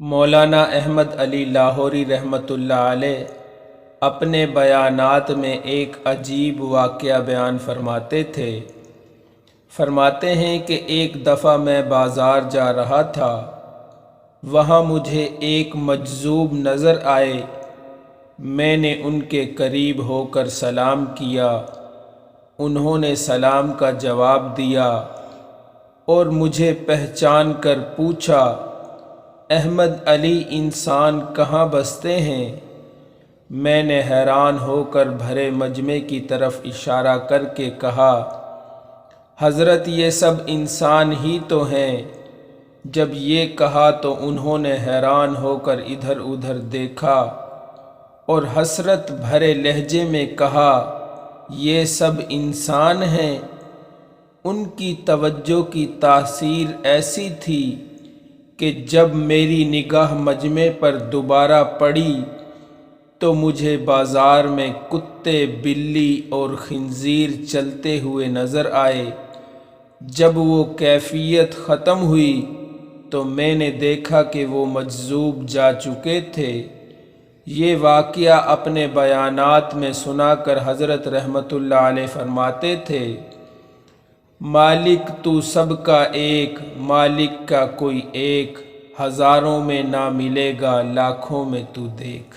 مولانا احمد علی لاہوری رحمۃ اللہ علیہ اپنے بیانات میں ایک عجیب واقعہ بیان فرماتے تھے۔ فرماتے ہیں کہ ایک دفعہ میں بازار جا رہا تھا، وہاں مجھے ایک مجذوب نظر آئے۔ میں نے ان کے قریب ہو کر سلام کیا، انہوں نے سلام کا جواب دیا اور مجھے پہچان کر پوچھا، احمد علی انسان کہاں بستے ہیں؟ میں نے حیران ہو کر بھرے مجمع کی طرف اشارہ کر کے کہا، حضرت یہ سب انسان ہی تو ہیں۔ جب یہ کہا تو انہوں نے حیران ہو کر ادھر ادھر دیکھا اور حسرت بھرے لہجے میں کہا، یہ سب انسان ہیں؟ ان کی توجہ کی تاثیر ایسی تھی کہ جب میری نگاہ مجمع پر دوبارہ پڑی تو مجھے بازار میں کتے، بلی اور خنزیر چلتے ہوئے نظر آئے۔ جب وہ کیفیت ختم ہوئی تو میں نے دیکھا کہ وہ مجذوب جا چکے تھے۔ یہ واقعہ اپنے بیانات میں سنا کر حضرت رحمۃ اللہ علیہ فرماتے تھے، مالک تو سب کا ایک، مالک کا کوئی ایک، ہزاروں میں نہ ملے گا، لاکھوں میں تو دیکھ۔